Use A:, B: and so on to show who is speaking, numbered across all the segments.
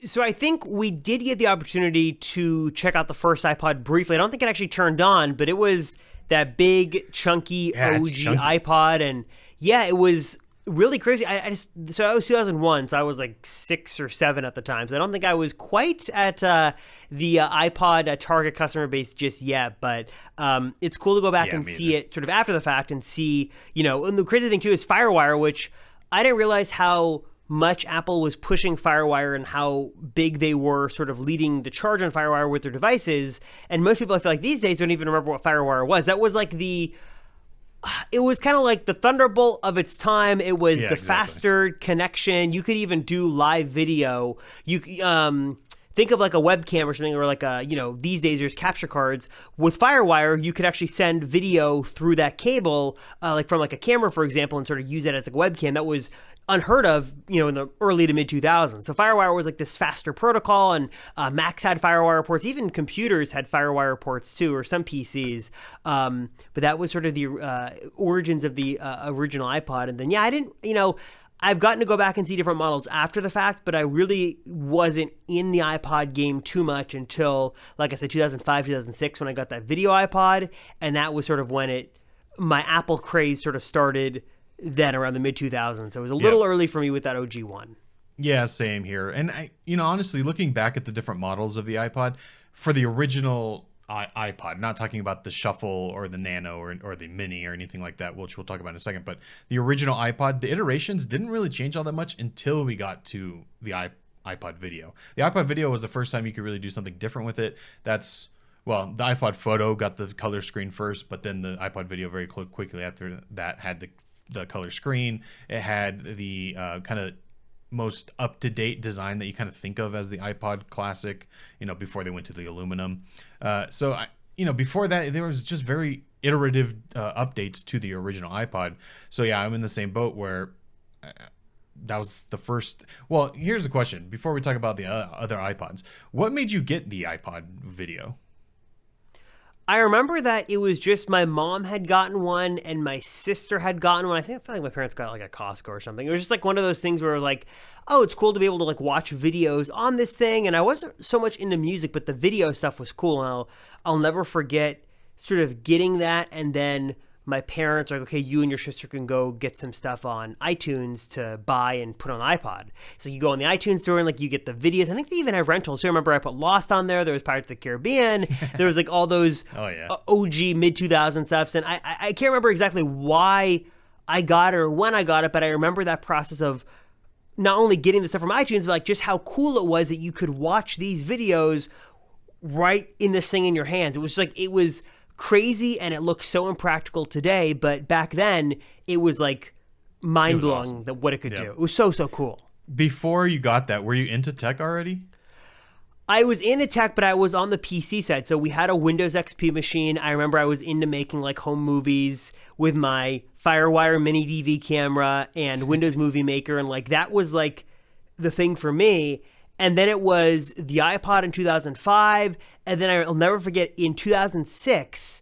A: So I think we did get the opportunity to check out the first iPod briefly. I don't think it actually turned on, but it was that big, chunky
B: Yeah, it's
A: OG
B: chunky.
A: iPod. And yeah, it was really crazy. So I was 2001, so I was like 6 or 7 at the time. So I don't think I was quite at the iPod target customer base just yet. But it's cool to go back
B: Yeah,
A: and
B: me
A: see
B: either.
A: it sort of after the fact and see, and the crazy thing too is FireWire, which I didn't realize how much Apple was pushing FireWire and how big they were sort of leading the charge on FireWire with their devices. And most people, I feel like these days, don't even remember what FireWire was. That was like it was kind of like the Thunderbolt of its time. It was
B: Yeah,
A: the
B: exactly.
A: faster connection. You could even do live video. Think of like a webcam or something, or like these days there's capture cards. With FireWire, you could actually send video through that cable, like from like a camera, for example, and sort of use it as like a webcam. That was unheard of, in the early to mid 2000s. So FireWire was like this faster protocol, and Macs had FireWire ports. Even computers had FireWire ports too, or some PCs. But that was sort of the origins of the original iPod. And then, yeah, I didn't, I've gotten to go back and see different models after the fact, but I really wasn't in the iPod game too much until, like I said, 2005, 2006, when I got that video iPod. And that was sort of when my Apple craze sort of started then around the mid 2000s. So it was a little
B: Yep.
A: early for me with that OG one.
B: Yeah, same here. And honestly, looking back at the different models of the iPod, for the original iPod, not talking about the Shuffle or the Nano or the Mini or anything like that, which we'll talk about in a second, but the original iPod, the iterations didn't really change all that much until we got to the iPod Video. The iPod Video was the first time you could really do something different with it. Well, the iPod Photo got the color screen first, but then the iPod Video very quickly after that had the color screen. It had the kind of most up-to-date design that you kind of think of as the iPod Classic, before they went to the aluminum. Before that, there was just very iterative updates to the original iPod. So yeah, I'm in the same boat where that was the first. Well, here's the question. Before we talk about the other iPods, what made you get the iPod Video?
A: I remember that it was just my mom had gotten one and my sister had gotten one. I feel like my parents got it like at Costco or something. It was just like one of those things where like, oh, it's cool to be able to like watch videos on this thing. And I wasn't so much into music, but the video stuff was cool. And I'll never forget sort of getting that. And then my parents are like, okay, you and your sister can go get some stuff on iTunes to buy and put on the iPod. So you go on the iTunes store and like you get the videos. I think they even have rentals. So I remember I put Lost on there. There was Pirates of the Caribbean. There was like all those
B: Oh yeah.
A: OG mid 2000 stuffs. And I can't remember exactly why I got it or when I got it, but I remember that process of not only getting the stuff from iTunes, but like just how cool it was that you could watch these videos right in this thing in your hands. It was crazy, and it looks so impractical today, but back then it was like mind-blowing
B: awesome.
A: that what it could
B: Yeah.
A: do. It was so cool.
B: Before you got that, were you into tech already?
A: I was into tech, but I was on the PC side. So we had a Windows XP machine. I remember I was into making like home movies with my FireWire mini DV camera and Windows Movie Maker, and like that was like the thing for me. And then it was the iPod in 2005. And then I'll never forget in 2006,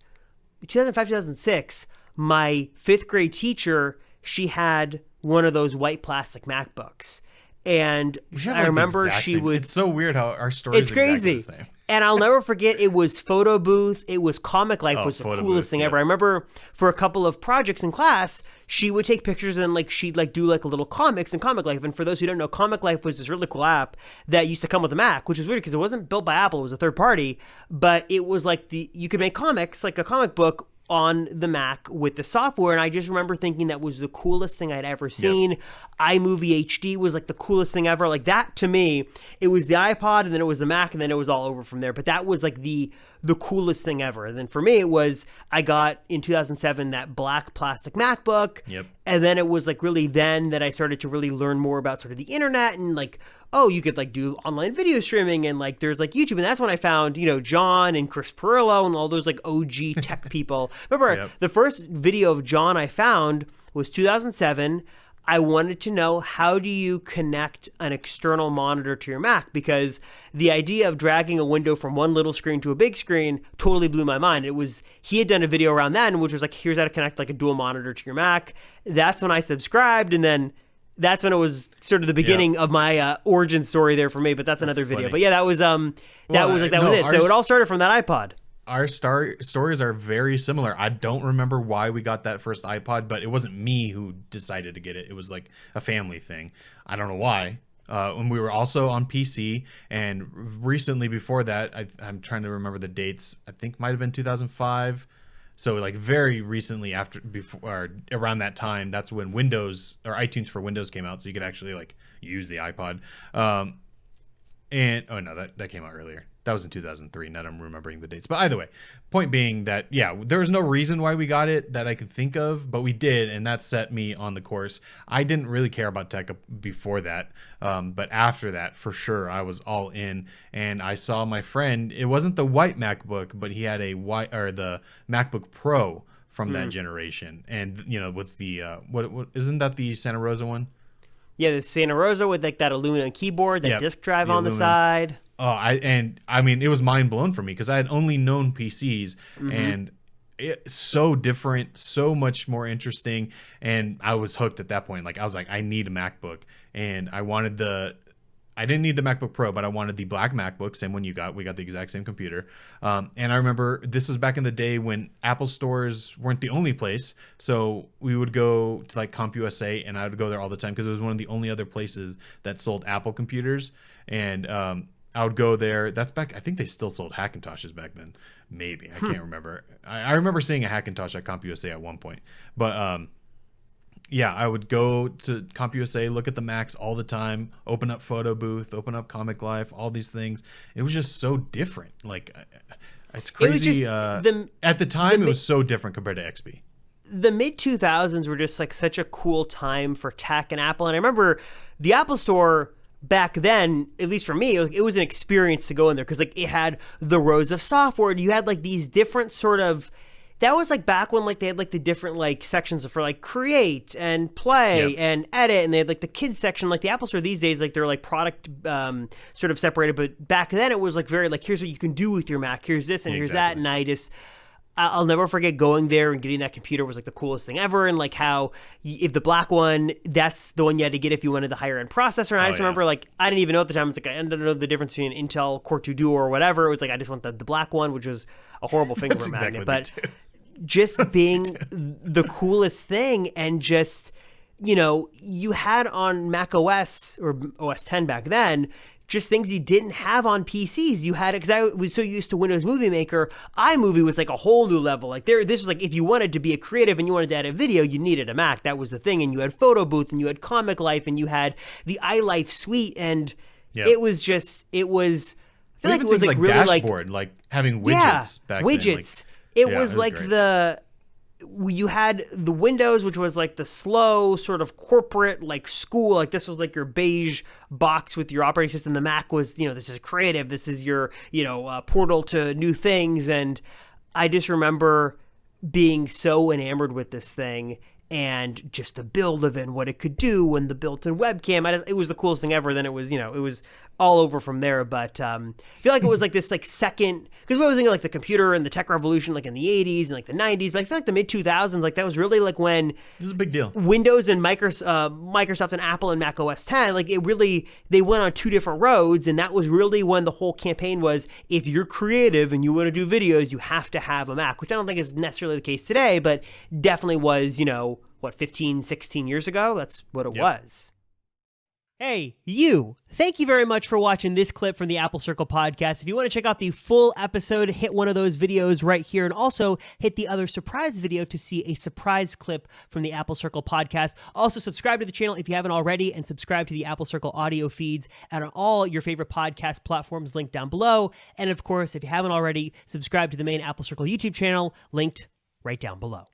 A: my fifth grade teacher, she had one of those white plastic MacBooks. And
B: We have,
A: I
B: like, the
A: remember
B: exact
A: she
B: same.
A: would.
B: It's so weird how our stories
A: It's
B: are exactly
A: crazy.
B: the same.
A: And I'll never forget, it was Photo Booth. It was Comic Life was the
B: Photo
A: coolest
B: Booth,
A: thing
B: yeah.
A: ever. I remember for a couple of projects in class, she would take pictures and like she'd like do like a little comics in Comic Life. And for those who don't know, Comic Life was this really cool app that used to come with a Mac, which is weird because it wasn't built by Apple. It was a third party, but it was like you could make comics like a comic book on the Mac with the software. And I just remember thinking that was the coolest thing I'd ever seen. iMovie HD was like the coolest thing ever. Like that to me, it was the iPod and then it was the Mac and then it was all over from there. But that was like the coolest thing ever. And then for me, it was, I got in 2007 that black plastic MacBook.
B: Yep.
A: And then it was like really then that I started to really learn more about sort of the internet and like, oh, you could like do online video streaming and like there's like YouTube. And that's when I found, John and Chris Perillo and all those like OG tech people. Remember,
B: Yep.
A: the first video of John I found was 2007. I wanted to know, how do you connect an external monitor to your Mac? Because the idea of dragging a window from one little screen to a big screen totally blew my mind. He had done a video around then, which was like, here's how to connect like a dual monitor to your Mac. That's when I subscribed. And then That's when it was sort of the beginning of my origin story there for me. But that's another video.
B: funny.
A: But yeah, that was was it. So it all started from that iPod.
B: Our stories are very similar. I don't remember why we got that first iPod, but it wasn't me who decided to get it. It was like a family thing. I don't know why. And we were also on PC, and recently before that, I'm trying to remember the dates. I think might have been 2005. So like very recently before or around that time, that's when Windows or iTunes for Windows came out, so you could actually like use the iPod. And oh no, that came out earlier. That was in 2003. Now I'm remembering the dates. But either way, point being that, yeah, there was no reason why we got it that I could think of, but we did, and that set me on the course. I didn't really care about tech before that, but after that, for sure, I was all in. And I saw my friend. It wasn't the white MacBook, but he had the MacBook Pro from that generation, and with the what isn't that the Santa Rosa one?
A: Yeah, the Santa Rosa with like that aluminum keyboard, that disk drive on the side.
B: Oh, I mean, it was mind blown for me because I had only known PCs, and it's so different, so much more interesting, and I was hooked at that point. Like I was like, I need a MacBook, and I didn't need the MacBook Pro, but I wanted the black MacBook, same one we got the exact same computer. And I remember this was back in the day when Apple stores weren't the only place. So we would go to like CompUSA, and I would go there all the time because it was one of the only other places that sold Apple computers. And I would go there. That's back. I think they still sold Hackintoshes back then. Maybe. I can't remember. I remember seeing a Hackintosh at CompUSA at one point. But yeah, I would go to CompUSA, look at the Macs all the time, open up Photo Booth, open up Comic Life, all these things. It was just so different. Like, it's crazy. At the time, it was so different compared to XP.
A: The mid-2000s were just like such a cool time for tech and Apple. And I remember the Apple Store back then, at least for me, it was an experience to go in there because like it had the rows of software. You had like these different sort of... That was like back when like they had like the different like sections for like create and play and edit, and they had like the kids section. Like the Apple Store these days, like they're like product sort of separated, but back then it was like very like, here's what you can do with your Mac, here's this and here's that. And I'll never forget going there and getting that computer was like the coolest thing ever. And like how if the black one, that's the one you had to get if you wanted the higher end processor. And I just remember like, I didn't even know at the time. It's like, I didn't know the difference between Intel Core 2 Duo or whatever. It was like, I just want the black one, which was a horrible finger magnet. But just being the coolest thing, and just, you had on Mac OS or OS 10 back then, just things you didn't have on PCs. You had it because I was so used to Windows Movie Maker. iMovie was like a whole new level. Like this was like, if you wanted to be a creative and you wanted to edit video, you needed a Mac. That was the thing. And you had Photo Booth, and you had Comic Life, and you had the iLife suite, and it was I feel like it was like really
B: dashboard, like having widgets back then.
A: Widgets. It was like great. You had the Windows, which was like the slow sort of corporate, like school, like this was like your beige box with your operating system. The Mac was, this is creative. This is your, portal to new things. And I just remember being so enamored with this thing and just the build of it and what it could do, and the built-in webcam. It was the coolest thing ever. Then it was, it was all over from there. But I feel like it was like this like second, because we always think of like the computer and the tech revolution like in the 80s and like the 90s, but I feel like the mid-2000s, like that was really like when
B: it was a big deal.
A: Windows and Microsoft and Apple and Mac OS 10, like it really, they went on two different roads, and that was really when the whole campaign was, if you're creative and you want to do videos, you have to have a Mac, which I don't think is necessarily the case today, but definitely was, 15, 16 years ago? That's what it was. Hey, you. Thank you very much for watching this clip from the Apple Circle podcast. If you want to check out the full episode, hit one of those videos right here, and also hit the other surprise video to see a surprise clip from the Apple Circle podcast. Also, subscribe to the channel if you haven't already, and subscribe to the Apple Circle audio feeds and on all your favorite podcast platforms linked down below. And of course, if you haven't already, subscribe to the main Apple Circle YouTube channel linked right down below.